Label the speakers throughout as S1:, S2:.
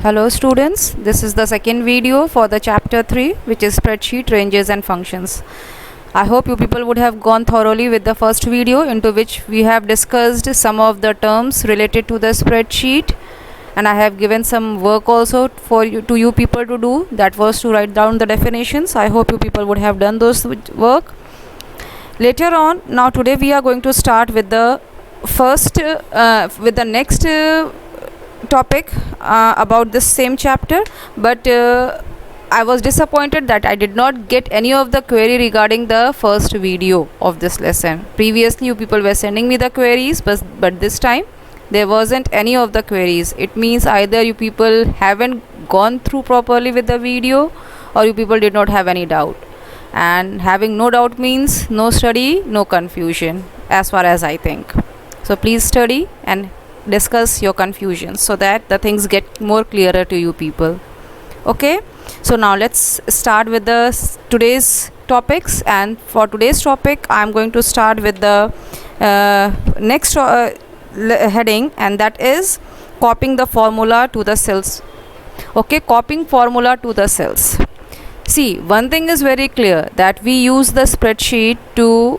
S1: Hello students, this is the second video for the chapter 3, which is spreadsheet ranges and functions. I hope you people would have gone thoroughly with the first video, into which we have discussed some of the terms related to the spreadsheet, and I have given some work also for you people to do. That was to write down the definitions. I hope you people would have done those work. Later on, now today we are going to start with the next topic about this same chapter, but I was disappointed that I did not get any of the query regarding the first video of this lesson. Previously you people were sending me the queries, but this time there wasn't any of the queries. It means either you people haven't gone through properly with the video, or you people did not have any doubt. And having no doubt means no study, no confusion, as far as I think. So please study and discuss your confusions so that the things get more clearer to you people. Okay, so now let's start with the today's topics. And for today's topic I am going to start with the next heading, and that is copying the formula to the cells. Okay, copying formula to the cells. See, one thing is very clear, that we use the spreadsheet to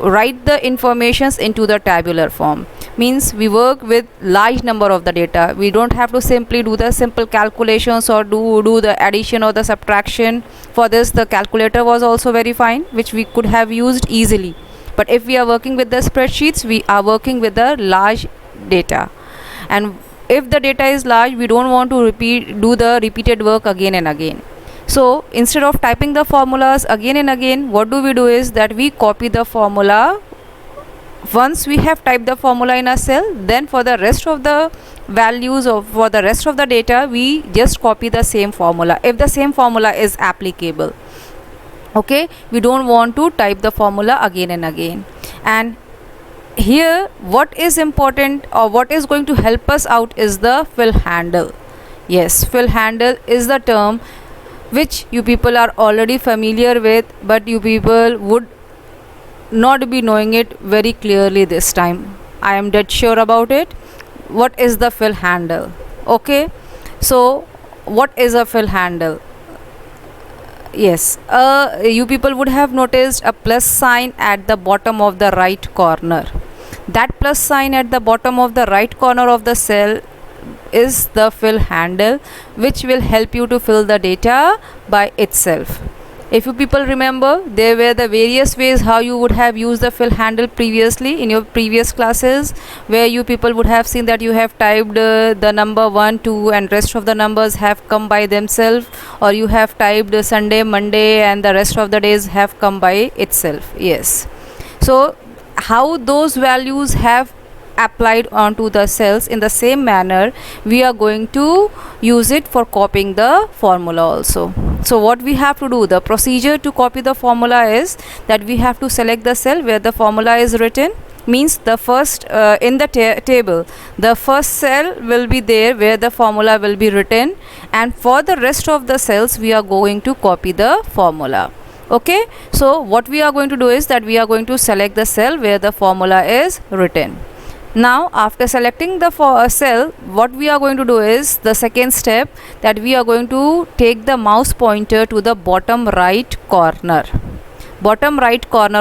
S1: write the informations into the tabular form. Means we work with large number of the data. We don't have to simply do the simple calculations or do the addition or the subtraction. For this the calculator was also very fine, which we could have used easily. But if we are working with the spreadsheets, we are working with the large data, and if the data is large, we don't want to do the repeated work again and again. So instead of typing the formulas again and again, what do we do is that we copy the formula. Once we have typed the formula in a cell, then for the rest of the values or for the rest of the data, we just copy the same formula if the same formula is applicable. Okay, we don't want to type the formula again and again. And here what is important, or what is going to help us out, is the fill handle. Yes, fill handle is the term which you people are already familiar with, but you people would not be knowing it very clearly this time. I am dead sure about it. What is the fill handle? Okay, so what is a fill handle? Yes, you people would have noticed a plus sign at the bottom of the right corner. That plus sign at the bottom of the right corner of the cell is the fill handle, which will help you to fill the data by itself. If you people remember, there were the various ways how you would have used the fill handle previously in your previous classes, where you people would have seen that you have typed the number 1, 2 and rest of the numbers have come by themselves, or you have typed Sunday, Monday and the rest of the days have come by itself. Yes, so how those values have applied onto the cells, in the same manner we are going to use it for copying the formula also. So what we have to do, the procedure to copy the formula is that we have to select the cell where the formula is written. Means the first in the table, the first cell will be there where the formula will be written, and for the rest of the cells we are going to copy the formula. Okay, so what we are going to do is that we are going to select the cell where the formula is written. Now after selecting the cell, what we are going to do is the second step, that we are going to take the mouse pointer to the bottom right corner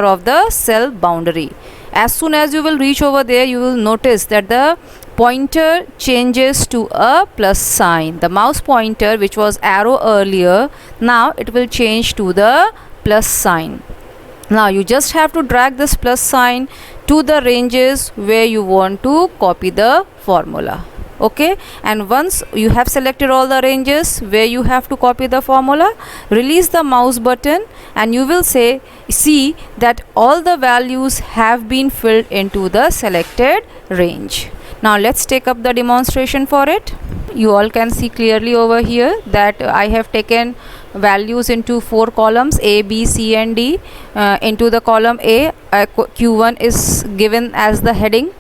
S1: of the cell boundary. As soon as you will reach over there, you will notice that the pointer changes to a plus sign. The mouse pointer, which was arrow earlier, now it will change to the plus sign. Now you just have to drag this plus sign to the ranges where you want to copy the formula. Okay, and once you have selected all the ranges where you have to copy the formula, release the mouse button and you will see that all the values have been filled into the selected range. Now let's take up the demonstration for it. You all can see clearly over here that I have taken values into 4 columns, A, B, C and D. Into the column A, Q1 is given as the heading,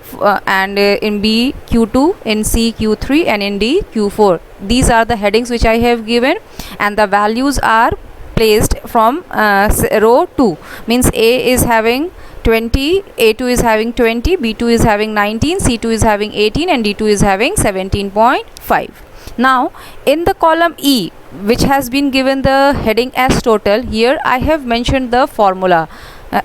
S1: and in B, Q2, in C, Q3 and in D, Q4. These are the headings which I have given, and the values are placed from row 2. Means A is having 20, A2 is having 20, B2 is having 19, C2 is having 18 and D2 is having 17.5. Now in the column E, which has been given the heading as total, here I have mentioned the formula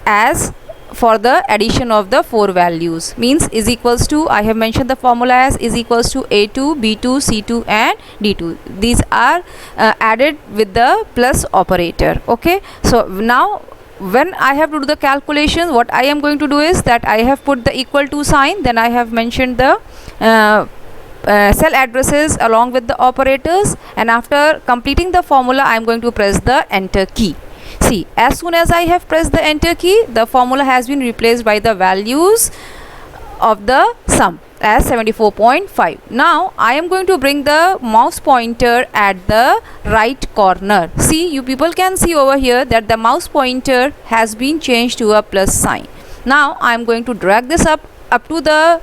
S1: as for the addition of the four values, means is equals to, I have mentioned the formula as is equals to A2, B2, C2 and D2. These are added with the plus operator. Okay, so now when I have to do the calculation, what I am going to do is that I have put the equal to sign, then I have mentioned the cell addresses along with the operators, and after completing the formula I am going to press the enter key. See, as soon as I have pressed the enter key, the formula has been replaced by the values of the sum as 74.5. Now I am going to bring the mouse pointer at the right corner. See, you people can see over here that the mouse pointer has been changed to a plus sign. Now I am going to drag this up to the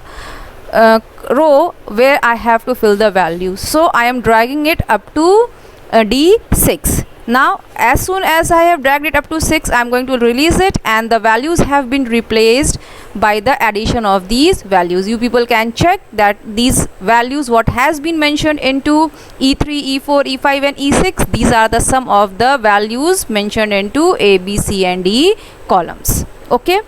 S1: row where I have to fill the values. So I am dragging it up to D6. Now as soon as I have dragged it up to 6, I am going to release it, and the values have been replaced by the addition of these values. You people can check that these values what has been mentioned into E3, E4, E5 and E6, these are the sum of the values mentioned into A, B, C and D columns. Okay,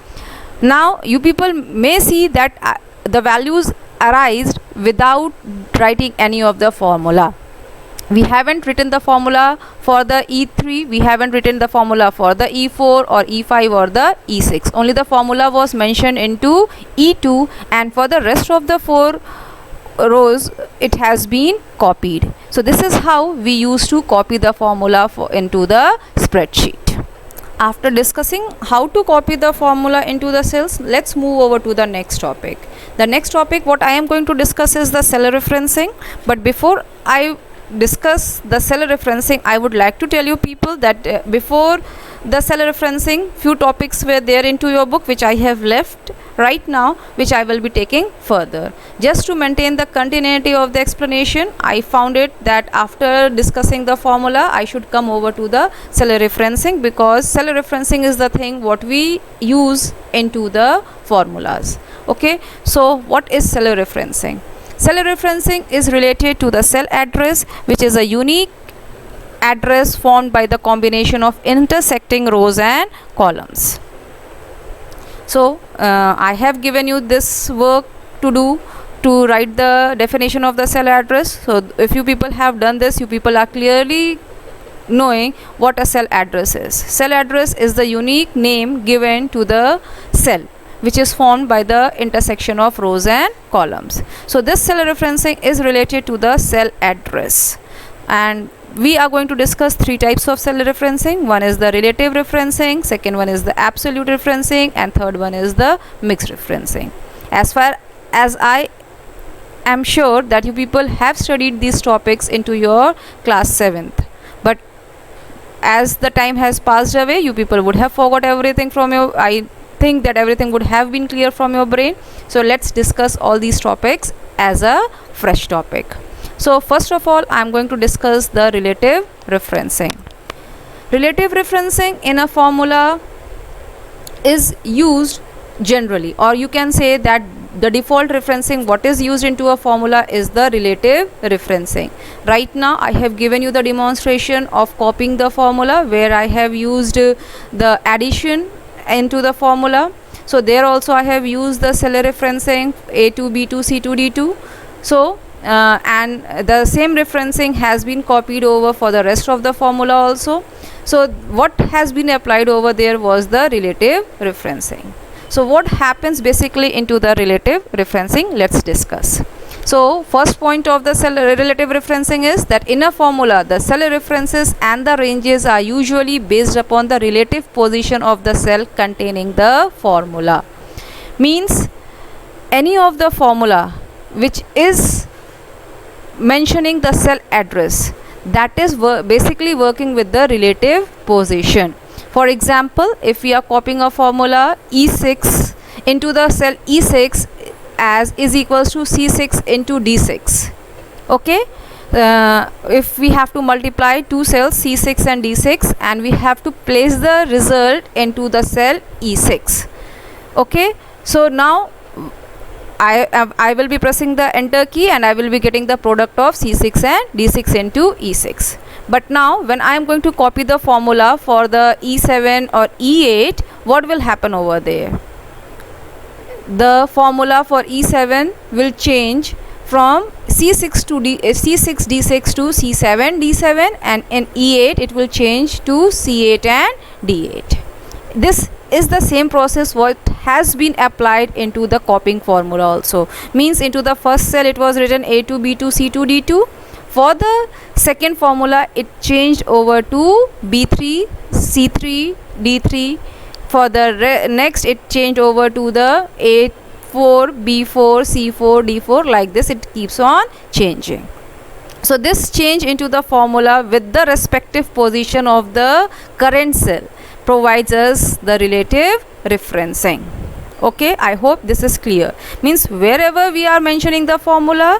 S1: now you people may see that the values arise without writing any of the formula. We haven't written the formula for the E3, we haven't written the formula for the E4 or E5 or the E6. Only the formula was mentioned into E2, and for the rest of the four rows it has been copied. So this is how we used to copy the formula into the spreadsheet. After discussing how to copy the formula into the cells, let's move over to the next topic. The next topic what I am going to discuss is the cell referencing. But before I discuss the cell referencing, I would like to tell you people that before the cell referencing, few topics were there into your book which I have left right now, which I will be taking further. Just to maintain the continuity of the explanation, I found it that after discussing the formula I should come over to the cell referencing, because cell referencing is the thing what we use into the formulas. Okay, so what is cell referencing? Cell referencing is related to the cell address, which is a unique address formed by the combination of intersecting rows and columns. So I have given you this work to do to write the definition of the cell address. So if you people have done this, you people are clearly knowing what a cell address is. Cell address is the unique name given to the cell which is formed by the intersection of rows and columns. So this cell referencing is related to the cell address, and we are going to discuss three types of cell referencing. One is the relative referencing, second one is the absolute referencing, and third one is the mixed referencing. As far as I am sure that you people have studied these topics into your class 7th, but as the time has passed away, you people would have forgot everything from your, I think that everything would have been clear from your brain. So let's discuss all these topics as a fresh topic. So first of all, I am going to discuss the relative referencing. Relative referencing in a formula is used generally, or you can say that the default referencing what is used into a formula is the relative referencing. Right now I have given you the demonstration of copying the formula where I have used the addition into the formula. So there also I have used the cell referencing A2, B2, C2, D2. So and the same referencing has been copied over for the rest of the formula also. So what has been applied over there was the relative referencing. So what happens basically into the relative referencing, let's discuss. So first point of the cell relative referencing is that in a formula the cell references and the ranges are usually based upon the relative position of the cell containing the formula. Means any of the formula which is mentioning the cell address, that is basically working with the relative position. For example, if we are copying a formula E6 into the cell E6 as is equals to C6 into D6. Okay, if we have to multiply two cells C6 and D6 and we have to place the result into the cell E6. Okay, so now I will be pressing the enter key and I will be getting the product of C6 and D6 into E6. But now when I am going to copy the formula for the E7 or E8, what will happen over there? The formula for E7 will change from C6 to C6 D6 to C7 D7, and in E8 it will change to C8 and D8. This is the same process what has been applied into the copying formula also. Means into the first cell it was written A2 B2 C2 D2. For the second formula it changed over to B3 C3 D3. For the next it changed over to the A4 B4 C4 D4. Like this it keeps on changing. So this change into the formula with the respective position of the current cell provides us the relative referencing. Okay, I hope this is clear. Means wherever we are mentioning the formula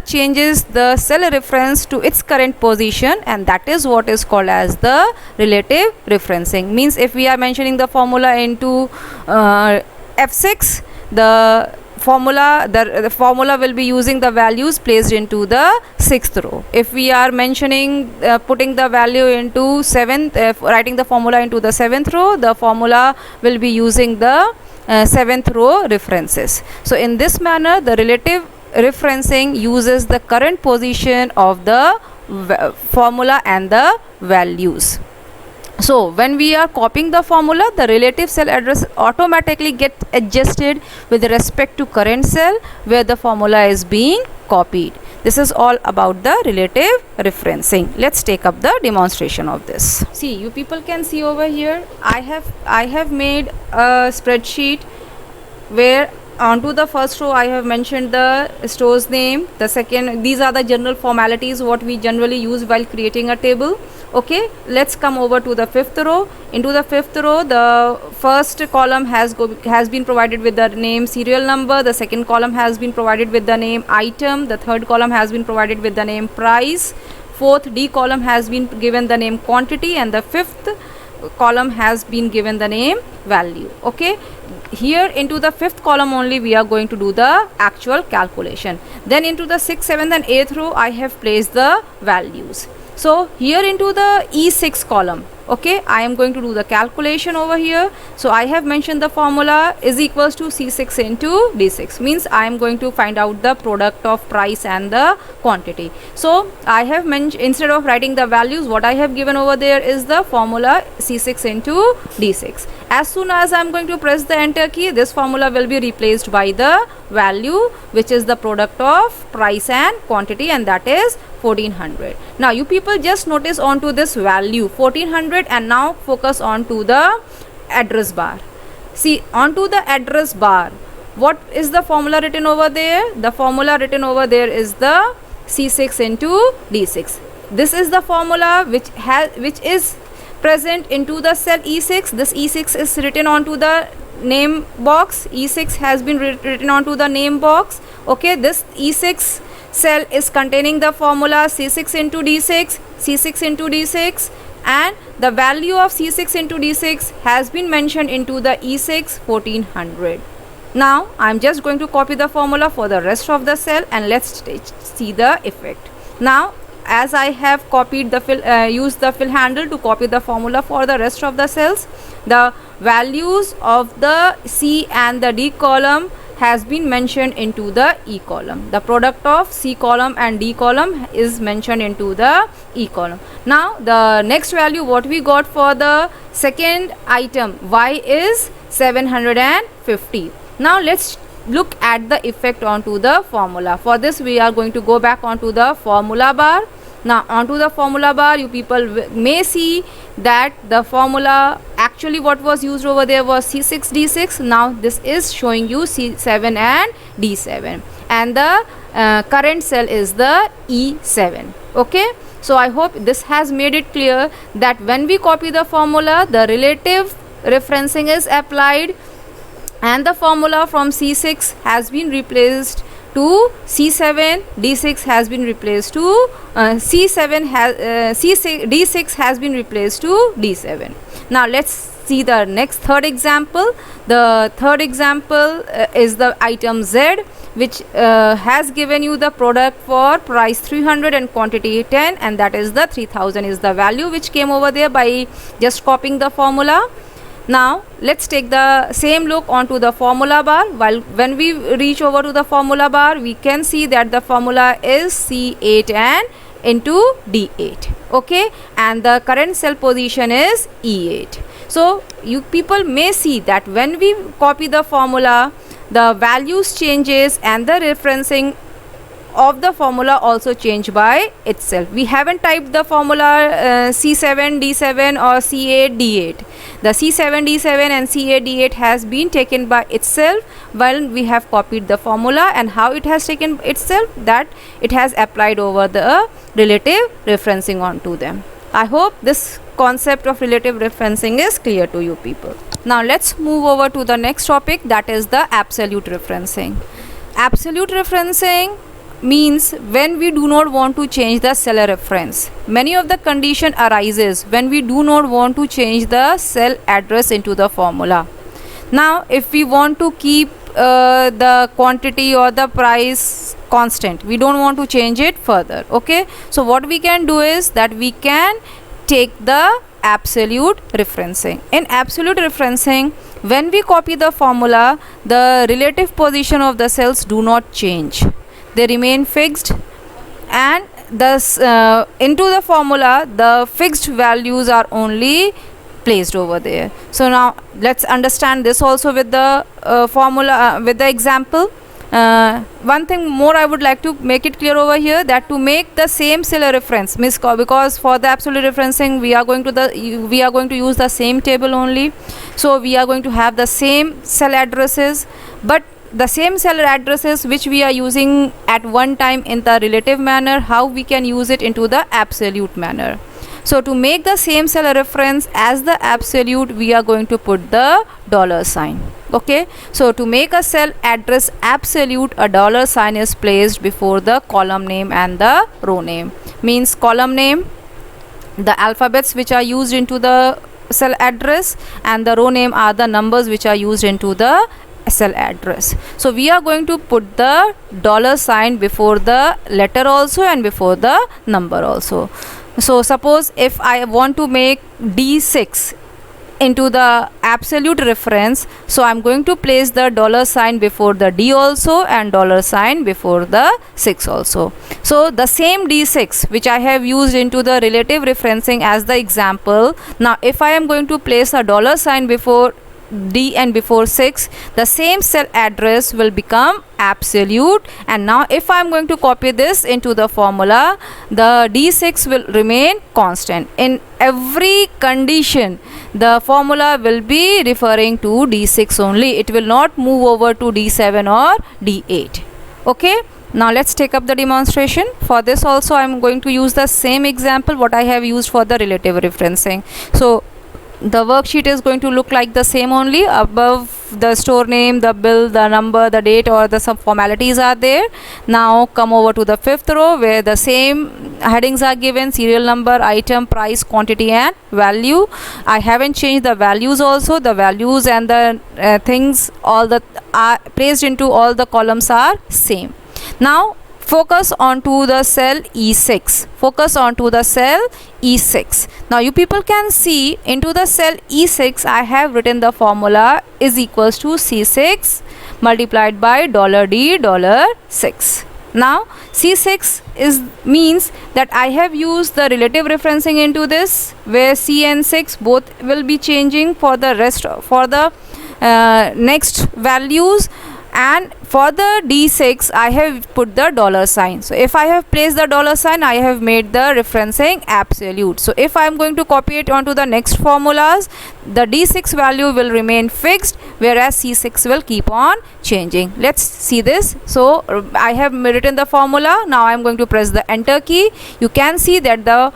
S1: changes the cell reference to its current position, and that is what is called as the relative referencing. Means if we are mentioning the formula into F6, the formula will be using the values placed into the 6th row. If we are mentioning putting the value into 7th, writing the formula into the 7th row, the formula will be using the 7th row references. So in this manner the relative referencing uses the current position of the formula and the values. So when we are copying the formula, the relative cell address automatically gets adjusted with respect to current cell where the formula is being copied. This is all about the relative referencing. Let's take up the demonstration of this. See, you people can see over here, I have made a spreadsheet where onto the first row I have mentioned the store's name. The second, these are the general formalities what we generally use while creating a table. Okay, let's come over to the 5th row. Into the 5th row, the first column has been provided with the name serial number, the second column has been provided with the name item, the third column has been provided with the name price, fourth D column has been given the name quantity, and the fifth column has been given the name value. Okay, here into the 5th column only we are going to do the actual calculation. Then into the 6th, 7th and 8th row I have placed the values. So here into the E6 column, okay, I am going to do the calculation over here. So I have mentioned the formula is equals to C6 into D6. Means I am going to find out the product of price and the quantity. So I have mentioned, instead of writing the values, what I have given over there is the formula C6 into D6. As soon as I am going to press the enter key, this formula will be replaced by the value, which is the product of price and quantity, and that is 1400. Now you people just notice onto this value 1400 and now focus on to the address bar. See, onto the address bar, what is the formula written over there? The formula written over there is the C6 into D6. This is the formula which is present into the cell E6. This E6 is written onto the name box. E6 has been written onto the name box. Okay, this E6 cell is containing the formula C6 into D6, C6 into D6, and the value of C6 into D6 has been mentioned into the E6 1400. Now I am just going to copy the formula for the rest of the cell and let's see the effect. Now as I have copied the used the fill handle to copy the formula for the rest of the cells, the values of the C and the D column has been mentioned into the E column. The product of C column and D column is mentioned into the E column. Now the next value what we got for the second item Y is 750. Now let's look at the effect onto the formula. For this we are going to go back onto the formula bar. Now onto the formula bar, you people may see that the formula actually what was used over there was C6 D6. Now this is showing you C7 and D7, and the current cell is the E7. Okay, so I hope this has made it clear that when we copy the formula, the relative referencing is applied and the formula from C6 has been replaced to C7, D6 has been replaced to D6 has been replaced to D7. Now let's see the next third example. The third example is the item Z, which has given you the product for price 300 and quantity 10, and that is the 3000 is the value which came over there by just copying the formula. Now let's take the same look onto the formula bar. While when we reach over to the formula bar, we can see that the formula is C8 and into D8, okay, and the current cell position is E8. So you people may see that when we copy the formula, the values changes and the referencing of the formula also change by itself. We haven't typed the formula C7 D7 or C8 D8. The C7 D7 and C8 D8 has been taken by itself while we have copied the formula, and how it has taken itself, that it has applied over the relative referencing onto them. I hope this concept of relative referencing is clear to you people. Now let's move over to the next topic, that is the absolute referencing. Absolute referencing means when we do not want to change the cell reference. Many of the condition arises when we do not want to change the cell address into the formula. Now if we want to keep the quantity or the price constant, we don't want to change it further, okay, so what we can do is that we can take the absolute referencing. In absolute referencing, when we copy the formula, the relative position of the cells do not change, they remain fixed, and thus into the formula the fixed values are only placed over there. So now let's understand this also with the formula with the example. One thing more I would like to make it clear over here, that to make the same cell reference, because for the absolute referencing we are going to use the same table only, so we are going to have the same cell addresses, but the same cell addresses which we are using at one time in the relative manner, how we can use it into the absolute manner. So to make the same cell reference as the absolute, we are going to put the dollar sign, okay. So to make a cell address absolute, a dollar sign is placed before the column name and the row name. Means column name, the alphabets which are used into the cell address, and the row name are the numbers which are used into the cell address. So we are going to put the dollar sign before the letter also and before the number also. So suppose if I want to make D6 into the absolute reference, so I'm going to place the dollar sign before the D also and dollar sign before the 6 also. So the same D6 which I have used into the relative referencing as the example, now if I am going to place a dollar sign before D and before 6, the same cell address will become absolute, and now if I am going to copy this into the formula, the D6 will remain constant. In every condition the formula will be referring to D6 only, it will not move over to D7 or D8, okay. Now let's take up the demonstration. For this also I am going to use the same example what I have used for the relative referencing. So the worksheet is going to look like the same only. Above the store name, the bill, the number, the date, or the some formalities are there. Now come over to the fifth row where the same headings are given: serial number, item, price, quantity and value. I haven't changed the values also. The values and the things all the are placed into all the columns are same. Now focus onto the cell E6. Focus onto the cell E6. Now you people can see into the cell E6 I have written the formula is equals to C6 multiplied by $D $6. Now C6 is means that I have used the relative referencing into this, where C and 6 both will be changing for the rest for the next values, and for the D6 I have put the dollar sign. So if I have placed the dollar sign, I have made the referencing absolute. So if I am going to copy it onto the next formulas, the D6 value will remain fixed, whereas C6 will keep on changing. Let's see this. So I have written the formula. Now I am going to press the enter key. You can see that the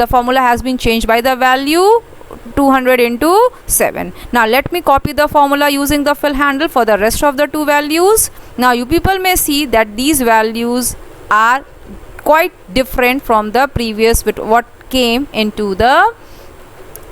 S1: formula has been changed by the value 200 into 7. Now let me copy the formula using the fill handle for the rest of the two values. Now you people may see that these values are quite different from the previous with what came into the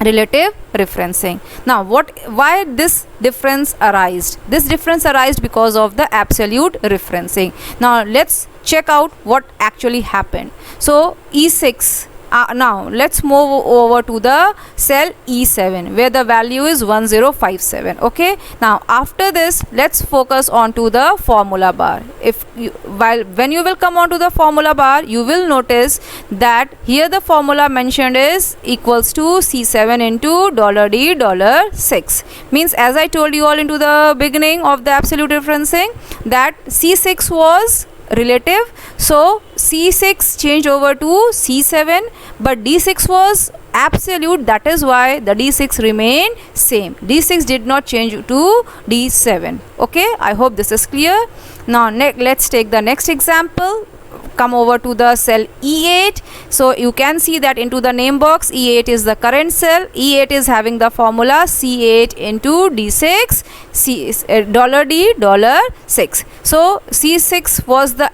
S1: relative referencing. Now why this difference arised? This difference arised because of the absolute referencing. Now let's check out what actually happened. So E6, now let's move over to the cell E7 where the value is 1057. Okay, now after this let's focus on to the formula bar. When you will come on to the formula bar, you will notice that here the formula mentioned is equals to C7 into $D$6. Means, as I told you all into the beginning of the absolute referencing, that C6 was relative, so C6 changed over to C7, but D6 was absolute, that is why the D6 remained same. D6 did not change to D7. Okay, I hope this is clear. Now let's take the next example. Come over to the cell E8. So you can see that into the name box, E8 is the current cell. E8 is having the formula C8 into D6, $D$6. So C6 was the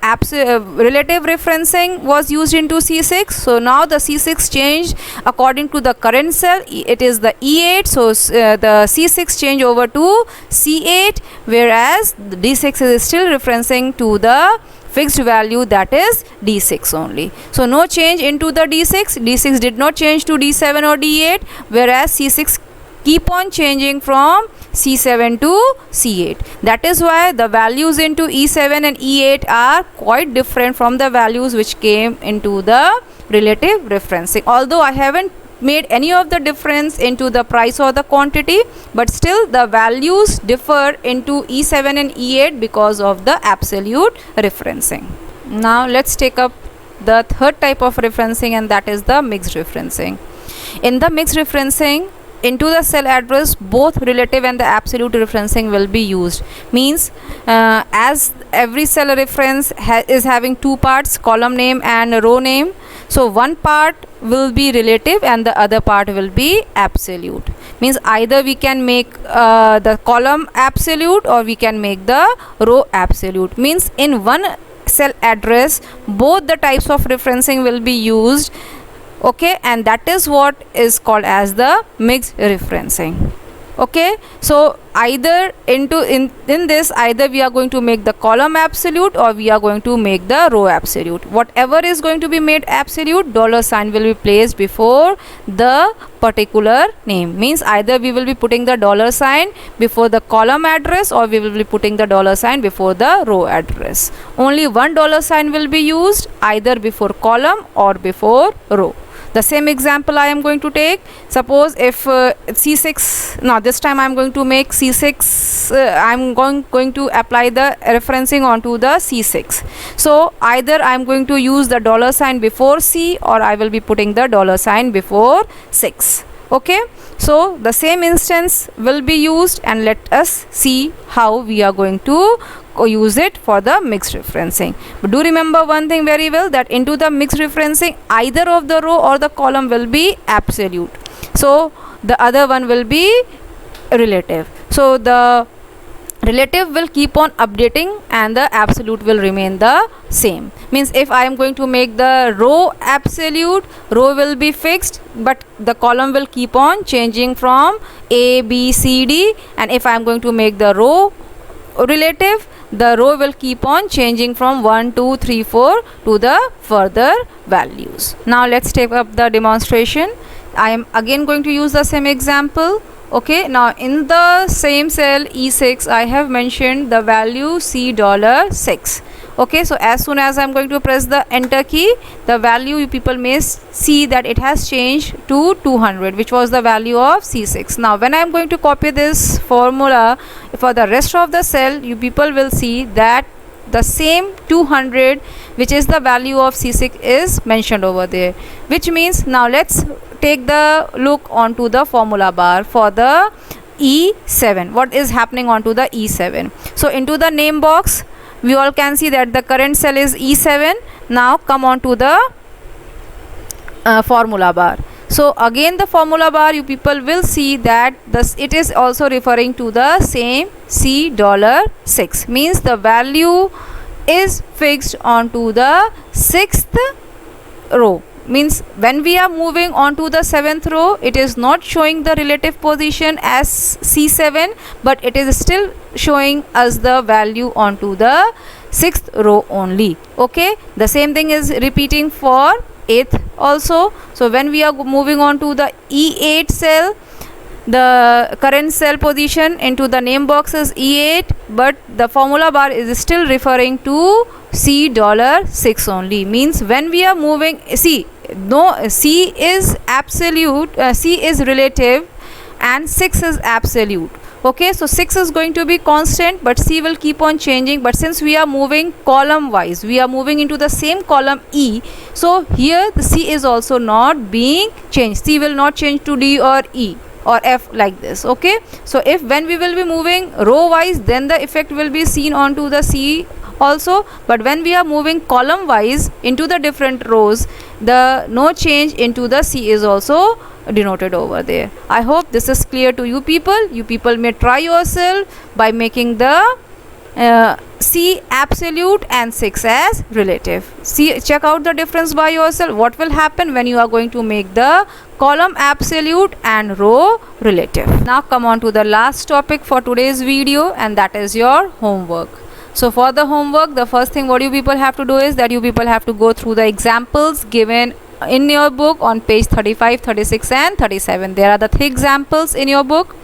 S1: relative referencing was used into C6. So now the C6 changed according to the current cell. It is the E8. So the C6 change over to C8, whereas the D6 is still referencing to the fixed value, that is D6 only. So no change into the D6. D6 did not change to D7 or D8, whereas C6 keep on changing from C7 to C8. That is why the values into E7 and E8 are quite different from the values which came into the relative referencing. Although I haven't made any of the difference into the price or the quantity, but still the values differ into E7 and E8 because of the absolute referencing. Now let's take up the third type of referencing, and that is the mixed referencing. In the mixed referencing, into the cell address both relative and the absolute referencing will be used. Means as every cell reference is having two parts, column name and row name, so one part will be relative and the other part will be absolute. Means either we can make the column absolute or we can make the row absolute. Means in one cell address both the types of referencing will be used. Okay, and that is what is called as the mixed referencing. Okay, so either in this, either we are going to make the column absolute or we are going to make the row absolute. Whatever is going to be made absolute, $sign will be placed before the particular name. Means either we will be putting the $sign before the column address or we will be putting the $sign before the row address. Only one $sign will be used either before column or before row. The same example I am going to take. Suppose if C6, now this time I am going to make C6, I am going to apply the referencing onto the C6. So either I am going to use the $sign before C or I will be putting the $sign before 6. Okay, so the same instance will be used, and let us see how we are going to use it for the mixed referencing. But do remember one thing very well, that into the mixed referencing either of the row or the column will be absolute, so the other one will be relative. So the relative will keep on updating and the absolute will remain the same. Means if I am going to make the row absolute, row will be fixed but the column will keep on changing from A, B, C, D, and if I am going to make the row relative, the row will keep on changing from 1, 2, 3, 4 to the further values. Now let's take up the demonstration. I am again going to use the same example. Okay, now in the same cell E6 I have mentioned the value $6. Okay, so as soon as I am going to press the enter key, the value you people may see that it has changed to 200, which was the value of C6. Now when I am going to copy this formula for the rest of the cell, you people will see that the same 200, which is the value of C6, is mentioned over there, which means now let's take the look onto the formula bar for the E7. What is happening onto the E7? So into the name box we all can see that the current cell is E7. Now come on to the formula bar. So again the formula bar, you people will see that it is also referring to the same $6. Means the value is fixed onto the 6th row. means when we are moving on to the 7th row, it is not showing the relative position as C7, but it is still showing us the value onto the 6th row only. Okay, the same thing is repeating for 8th also. So when we are moving on to the E8 cell, the current cell position into the name box is E8, but the formula bar is still referring to $6 only. Means when we are moving, see, no, C is absolute, C is relative and 6 is absolute. Okay, so 6 is going to be constant, but C will keep on changing. But since we are moving column wise, we are moving into the same column E, so here the C is also not being changed. C will not change to D or E or F like this. Okay, so if when we will be moving row wise, then the effect will be seen onto the C also, but when we are moving column wise into the different rows, the no change into the C is also denoted over there. I hope this is clear to you people. You people may try yourself by making the C absolute and 6 as relative. See, check out the difference by yourself. What will happen when you are going to make the column absolute and row relative. Now come on to the last topic for today's video, and that is your homework. So for the homework, the first thing what you people have to do is that you people have to go through the examples given in your book on page 35, 36 and 37. There are the 3 examples in your book.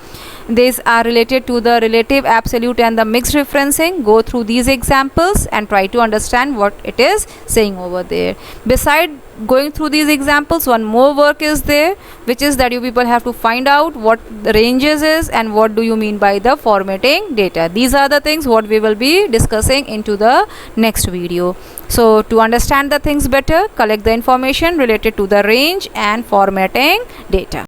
S1: These are related to the relative, absolute and the mixed referencing. Go through these examples and try to understand what it is saying over there. Beside going through these examples, one more work is there, which is that you people have to find out what the ranges is and what do you mean by the formatting data. These are the things what we will be discussing into the next video. So to understand the things better, collect the information related to the range and formatting data.